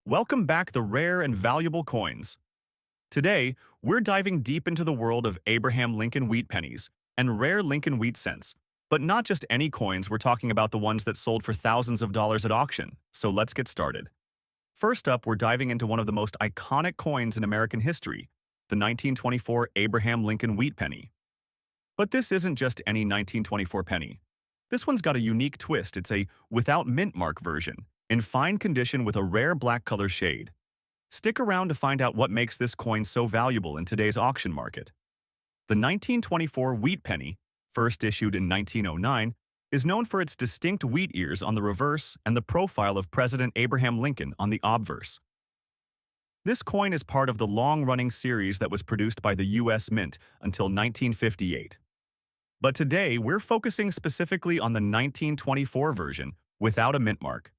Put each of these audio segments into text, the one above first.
Welcome back the rare and valuable coins. Today, we're diving deep into the world of Abraham Lincoln wheat pennies and rare Lincoln wheat cents. But not just any coins, we're talking about the ones that sold for thousands of dollars at auction. So let's get started. First up, we're diving into one of the most iconic coins in American history, the 1924 Abraham Lincoln wheat penny. But this isn't just any 1924 penny. This one's got a unique twist. It's a without mint mark version, in fine condition with a rare black color shade. Stick around to find out what makes this coin so valuable in today's auction market. The 1924 wheat penny, first issued in 1909, is known for its distinct wheat ears on the reverse and the profile of President Abraham Lincoln on the obverse. This coin is part of the long-running series that was produced by the U.S. Mint until 1958. But today, we're focusing specifically on the 1924 version without a mint mark.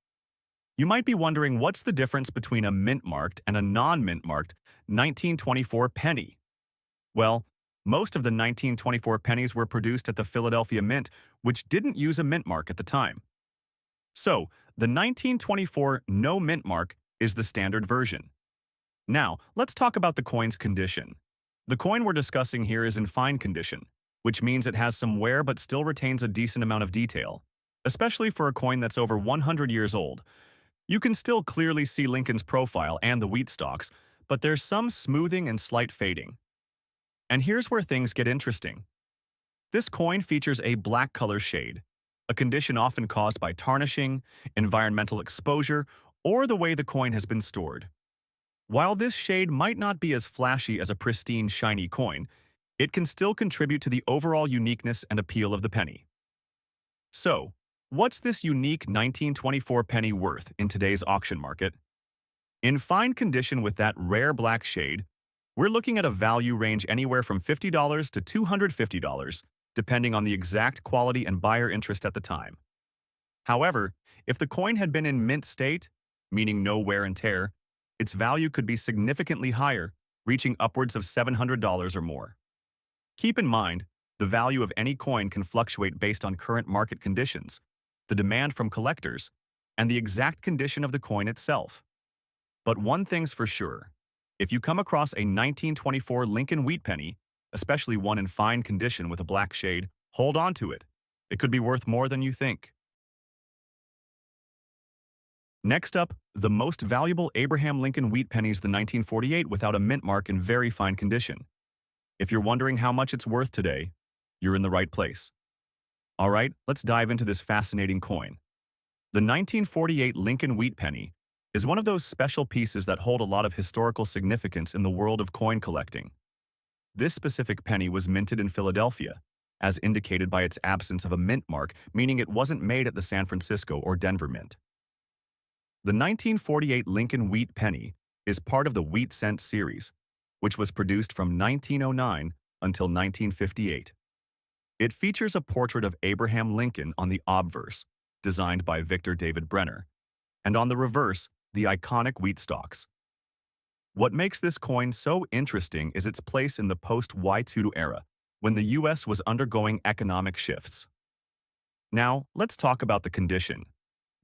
You might be wondering what's the difference between a mint-marked and a non-mint-marked 1924 penny. Well, most of the 1924 pennies were produced at the Philadelphia Mint, which didn't use a mint mark at the time. So, the 1924 no mint mark is the standard version. Now, let's talk about the coin's condition. The coin we're discussing here is in fine condition, which means it has some wear but still retains a decent amount of detail, especially for a coin that's over 100 years old. You can still clearly see Lincoln's profile and the wheat stalks, but there's some smoothing and slight fading. And here's where things get interesting. This coin features a black color shade, a condition often caused by tarnishing, environmental exposure, or the way the coin has been stored. While this shade might not be as flashy as a pristine, shiny coin, it can still contribute to the overall uniqueness and appeal of the penny. So, what's this unique 1924 penny worth in today's auction market? In fine condition with that rare black shade, we're looking at a value range anywhere from $50 to $250, depending on the exact quality and buyer interest at the time. However, if the coin had been in mint state, meaning no wear and tear, its value could be significantly higher, reaching upwards of $700 or more. Keep in mind, the value of any coin can fluctuate based on current market conditions, the demand from collectors, and the exact condition of the coin itself. But one thing's for sure. If you come across a 1924 Lincoln wheat penny, especially one in fine condition with a black shade, hold on to it. It could be worth more than you think. Next up, the most valuable Abraham Lincoln wheat pennies, the 1948 without a mint mark in very fine condition. If you're wondering how much it's worth today, you're in the right place. All right, let's dive into this fascinating coin. The 1948 Lincoln wheat penny is one of those special pieces that hold a lot of historical significance in the world of coin collecting. This specific penny was minted in Philadelphia, as indicated by its absence of a mint mark, meaning it wasn't made at the San Francisco or Denver Mint. The 1948 Lincoln wheat penny is part of the wheat cent series, which was produced from 1909 until 1958. It features a portrait of Abraham Lincoln on the obverse, designed by Victor David Brenner, and on the reverse, the iconic wheat stalks. What makes this coin so interesting is its place in the post-Y2 era, when the U.S. was undergoing economic shifts. Now, let's talk about the condition.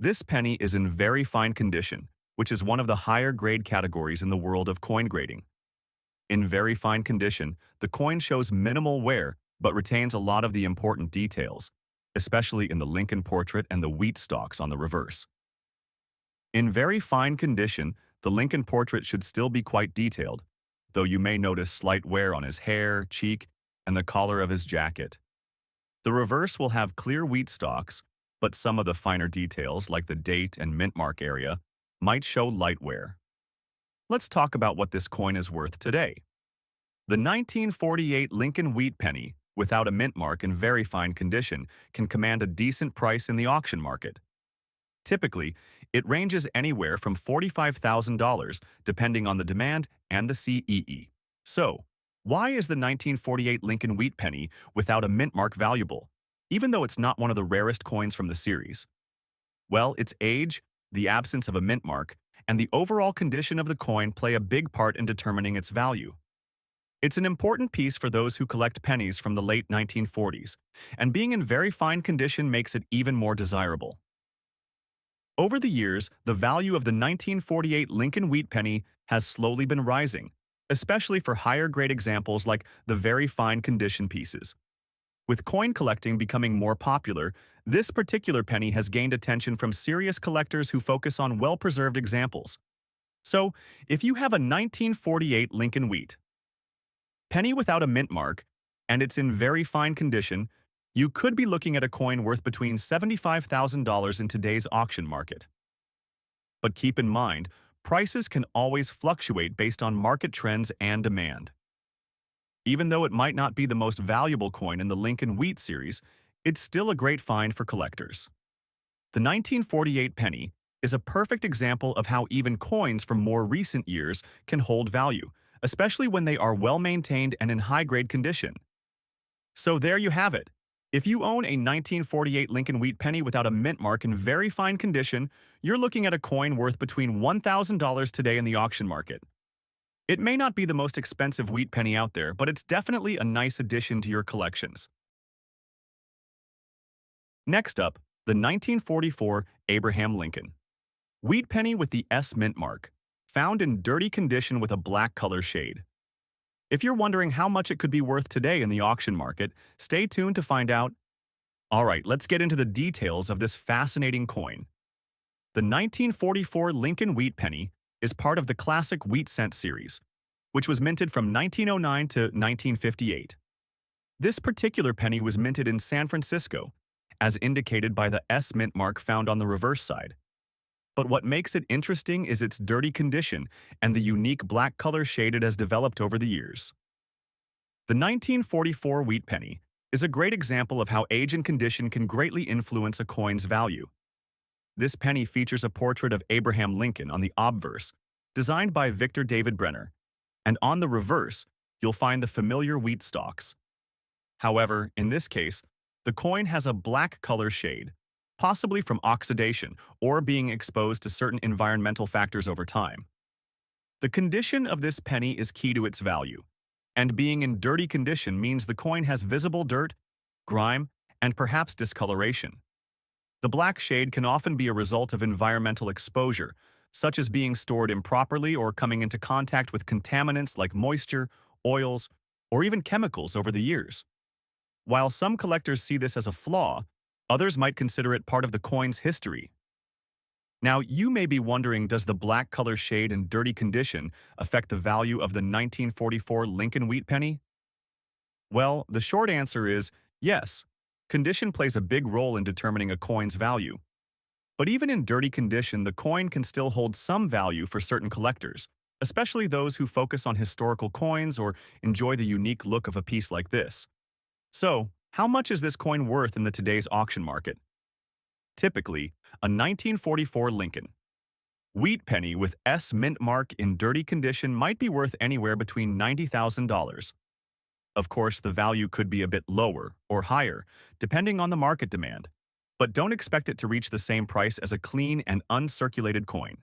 This penny is in very fine condition, which is one of the higher grade categories in the world of coin grading. In very fine condition, the coin shows minimal wear but retains a lot of the important details, especially in the Lincoln portrait and the wheat stalks on the reverse. In very fine condition, the Lincoln portrait should still be quite detailed, though you may notice slight wear on his hair, cheek, and the collar of his jacket. The reverse will have clear wheat stalks, but some of the finer details, like the date and mint mark area, might show light wear. Let's talk about what this coin is worth today. The 1948 Lincoln wheat penny, without a mint mark in very fine condition, can command a decent price in the auction market. Typically, it ranges anywhere from $45,000 depending on the demand and the CEE. So, why is the 1948 Lincoln wheat penny without a mint mark valuable, even though it's not one of the rarest coins from the series? Well, its age, the absence of a mint mark, and the overall condition of the coin play a big part in determining its value. It's an important piece for those who collect pennies from the late 1940s, and being in very fine condition makes it even more desirable. Over the years, the value of the 1948 Lincoln wheat penny has slowly been rising, especially for higher-grade examples like the very fine condition pieces. With coin collecting becoming more popular, this particular penny has gained attention from serious collectors who focus on well-preserved examples. So, if you have a 1948 Lincoln wheat penny without a mint mark, and it's in very fine condition, you could be looking at a coin worth between $75,000 in today's auction market. But keep in mind, prices can always fluctuate based on market trends and demand. Even though it might not be the most valuable coin in the Lincoln Wheat series, it's still a great find for collectors. The 1948 penny is a perfect example of how even coins from more recent years can hold value, especially when they are well-maintained and in high-grade condition. So there you have it. If you own a 1948 Lincoln Wheat penny without a mint mark in very fine condition, you're looking at a coin worth between $1,000 today in the auction market. It may not be the most expensive wheat penny out there, but it's definitely a nice addition to your collections. Next up, the 1944 Abraham Lincoln wheat penny with the S mint mark, found in dirty condition with a black color shade. If you're wondering how much it could be worth today in the auction market, stay tuned to find out. Alright, let's get into the details of this fascinating coin. The 1944 Lincoln wheat penny is part of the classic wheat cent series, which was minted from 1909 to 1958. This particular penny was minted in San Francisco, as indicated by the S mint mark found on the reverse side. But what makes it interesting is its dirty condition and the unique black color shade it has developed over the years. The 1944 wheat penny is a great example of how age and condition can greatly influence a coin's value. This penny features a portrait of Abraham Lincoln on the obverse, designed by Victor David Brenner, and on the reverse, you'll find the familiar wheat stalks. However, in this case, the coin has a black color shade, possibly from oxidation or being exposed to certain environmental factors over time. The condition of this penny is key to its value, and being in dirty condition means the coin has visible dirt, grime, and perhaps discoloration. The black shade can often be a result of environmental exposure, such as being stored improperly or coming into contact with contaminants like moisture, oils, or even chemicals over the years. While some collectors see this as a flaw, others might consider it part of the coin's history. Now, you may be wondering, does the black color shade and dirty condition affect the value of the 1944 Lincoln wheat penny? Well, the short answer is yes. Condition plays a big role in determining a coin's value. But even in dirty condition, the coin can still hold some value for certain collectors, especially those who focus on historical coins or enjoy the unique look of a piece like this. So, how much is this coin worth in today's auction market? Typically, a 1944 Lincoln wheat penny with S mint mark in dirty condition might be worth anywhere between $90,000. Of course, the value could be a bit lower or higher, depending on the market demand, but don't expect it to reach the same price as a clean and uncirculated coin.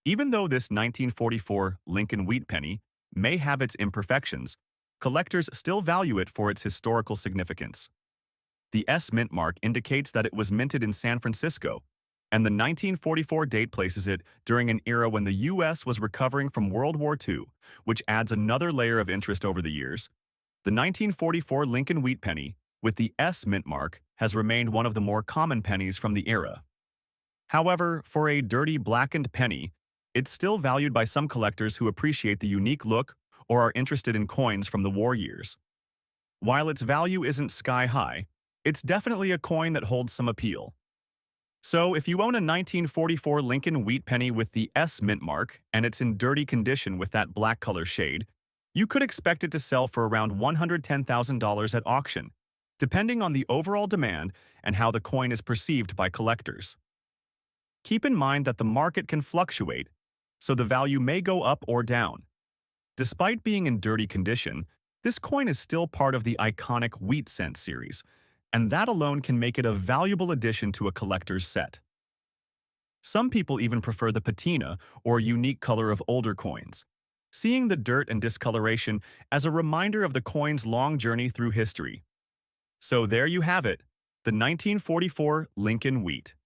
Even though this 1944 Lincoln wheat penny may have its imperfections, collectors still value it for its historical significance. The S mint mark indicates that it was minted in San Francisco, and the 1944 date places it during an era when the U.S. was recovering from World War II, which adds another layer of interest over the years. The 1944 Lincoln wheat penny, with the S mint mark, has remained one of the more common pennies from the era. However, for a dirty blackened penny, it's still valued by some collectors who appreciate the unique look or are interested in coins from the war years. While its value isn't sky-high, it's definitely a coin that holds some appeal. So if you own a 1944 Lincoln wheat penny with the S mint mark and it's in dirty condition with that black color shade, you could expect it to sell for around $110,000 at auction, depending on the overall demand and how the coin is perceived by collectors. Keep in mind that the market can fluctuate, so the value may go up or down. Despite being in dirty condition, this coin is still part of the iconic wheat cent series, and that alone can make it a valuable addition to a collector's set. Some people even prefer the patina or unique color of older coins, seeing the dirt and discoloration as a reminder of the coin's long journey through history. So there you have it, the 1944 Lincoln wheat.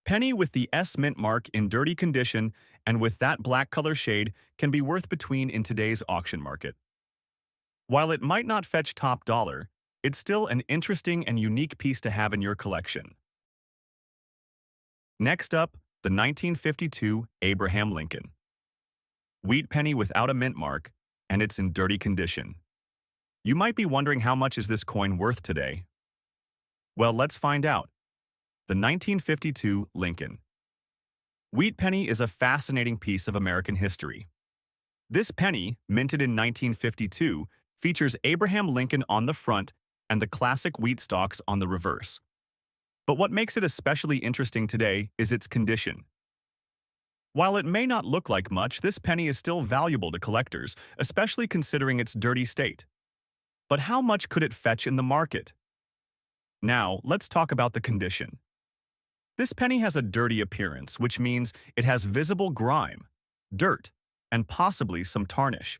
Penny with the S mint mark in dirty condition and with that black color shade can be worth between in today's auction market. While it might not fetch top dollar, it's still an interesting and unique piece to have in your collection. Next up, the 1952 Abraham Lincoln. Wheat penny without a mint mark, and it's in dirty condition. You might be wondering how much is this coin worth today? Well, let's find out. The 1952 Lincoln. Wheat penny is a fascinating piece of American history. This penny, minted in 1952, features Abraham Lincoln on the front and the classic wheat stalks on the reverse. But what makes it especially interesting today is its condition. While it may not look like much, this penny is still valuable to collectors, especially considering its dirty state. But how much could it fetch in the market? Now, let's talk about the condition. This penny has a dirty appearance, which means it has visible grime, dirt, and possibly some tarnish.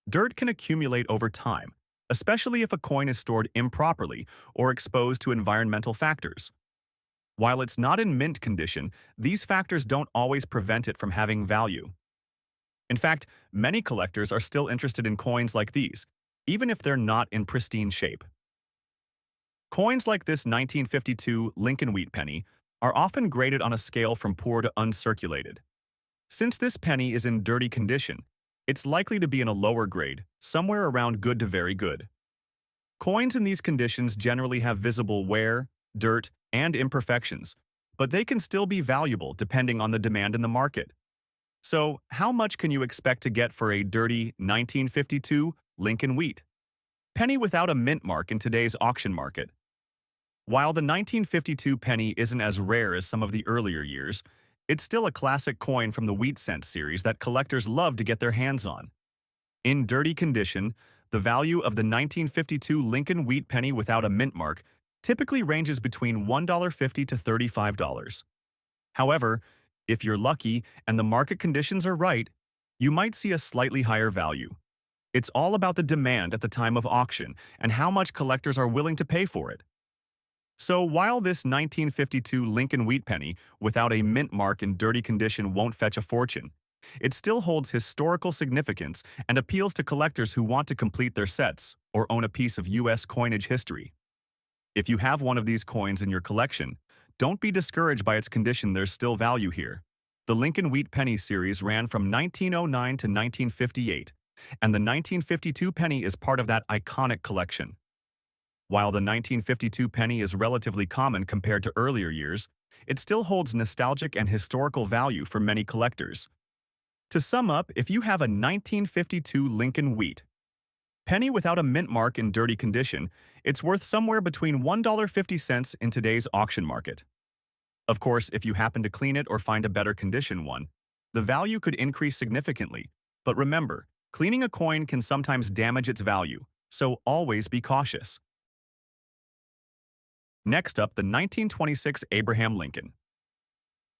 Dirt can accumulate over time, especially if a coin is stored improperly or exposed to environmental factors. While it's not in mint condition, these factors don't always prevent it from having value. In fact, many collectors are still interested in coins like these, even if they're not in pristine shape. Coins like this 1952 Lincoln wheat penny are often graded on a scale from poor to uncirculated. Since this penny is in dirty condition, it's likely to be in a lower grade, somewhere around good to very good. Coins in these conditions generally have visible wear, dirt, and imperfections, but they can still be valuable depending on the demand in the market. So, how much can you expect to get for a dirty 1952 Lincoln wheat penny without a mint mark in today's auction market? While the 1952 penny isn't as rare as some of the earlier years, it's still a classic coin from the Wheat Cent series that collectors love to get their hands on. In dirty condition, the value of the 1952 Lincoln wheat penny without a mint mark typically ranges between $1.50 to $35. However, if you're lucky and the market conditions are right, you might see a slightly higher value. It's all about the demand at the time of auction and how much collectors are willing to pay for it. So while this 1952 Lincoln wheat penny without a mint mark in dirty condition won't fetch a fortune, it still holds historical significance and appeals to collectors who want to complete their sets or own a piece of U.S. coinage history. If you have one of these coins in your collection, don't be discouraged by its condition. There's still value here. The Lincoln Wheat Penny series ran from 1909 to 1958, and the 1952 penny is part of that iconic collection. While the 1952 penny is relatively common compared to earlier years, it still holds nostalgic and historical value for many collectors. To sum up, if you have a 1952 Lincoln wheat penny without a mint mark in dirty condition, it's worth somewhere between $1.50 in today's auction market. Of course, if you happen to clean it or find a better condition one, the value could increase significantly. But remember, cleaning a coin can sometimes damage its value, so always be cautious. Next up, the 1926 Abraham Lincoln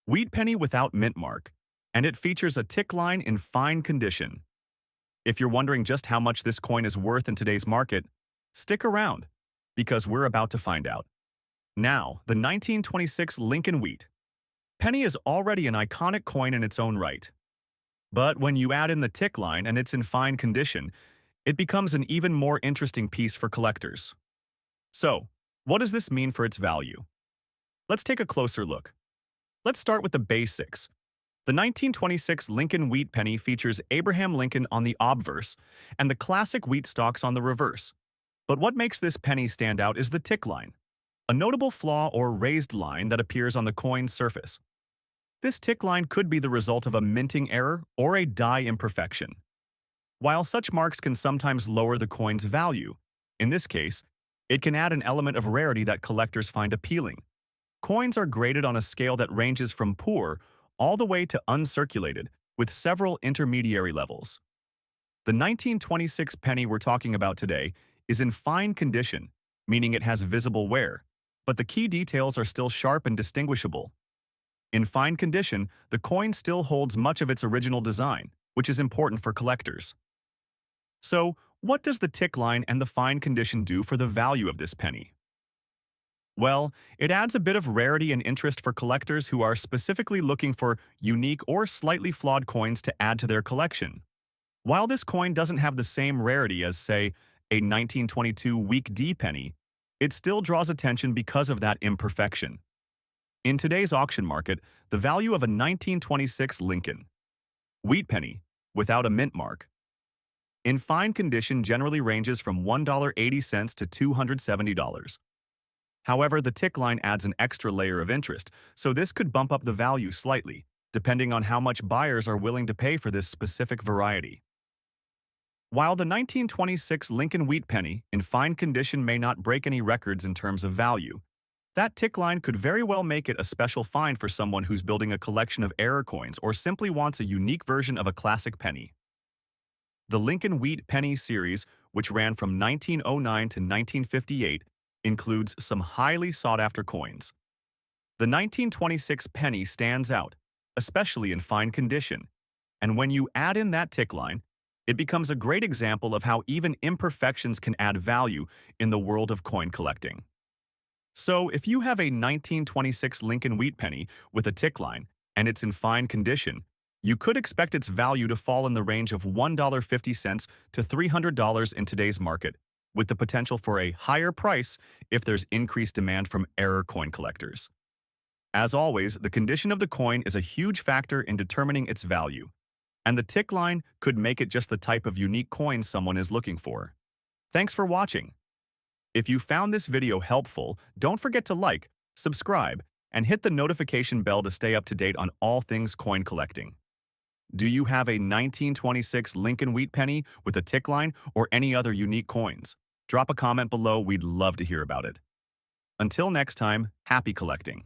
wheat penny without mint mark, and it features a tick line in fine condition. If you're wondering just how much this coin is worth in today's market, stick around, because we're about to find out. Now, the 1926 Lincoln wheat penny is already an iconic coin in its own right. But when you add in the tick line and it's in fine condition, it becomes an even more interesting piece for collectors. So, what does this mean for its value? Let's take a closer look. Let's start with the basics. The 1926 Lincoln wheat penny features Abraham Lincoln on the obverse and the classic wheat stalks on the reverse. But what makes this penny stand out is the tick line, a notable flaw or raised line that appears on the coin's surface. This tick line could be the result of a minting error or a die imperfection. While such marks can sometimes lower the coin's value, in this case, it can add an element of rarity that collectors find appealing. Coins are graded on a scale that ranges from poor all the way to uncirculated, with several intermediary levels. The 1926 penny we're talking about today is in fine condition, meaning it has visible wear, but the key details are still sharp and distinguishable. In fine condition, the coin still holds much of its original design, which is important for collectors. So, what does the tick line and the fine condition do for the value of this penny? Well, it adds a bit of rarity and interest for collectors who are specifically looking for unique or slightly flawed coins to add to their collection. While this coin doesn't have the same rarity as, say, a 1922 week D penny, it still draws attention because of that imperfection. In today's auction market, the value of a 1926 Lincoln wheat penny without a mint mark in fine condition generally ranges from $1.80 to $270. However, the tick line adds an extra layer of interest, so this could bump up the value slightly, depending on how much buyers are willing to pay for this specific variety. While the 1926 Lincoln wheat penny in fine condition may not break any records in terms of value, that tick line could very well make it a special find for someone who's building a collection of error coins or simply wants a unique version of a classic penny. The Lincoln Wheat Penny series, which ran from 1909 to 1958, includes some highly sought-after coins. The 1926 penny stands out, especially in fine condition, and when you add in that tick line, it becomes a great example of how even imperfections can add value in the world of coin collecting. So, if you have a 1926 Lincoln wheat penny with a tick line and it's in fine condition, you could expect its value to fall in the range of $1.50 to $300 in today's market, with the potential for a higher price if there's increased demand from error coin collectors. As always, the condition of the coin is a huge factor in determining its value, and the tick line could make it just the type of unique coin someone is looking for. Thanks for watching. If you found this video helpful, don't forget to like, subscribe, and hit the notification bell to stay up to date on all things coin collecting. Do you have a 1926 Lincoln wheat penny with a tick line or any other unique coins? Drop a comment below, we'd love to hear about it. Until next time, happy collecting.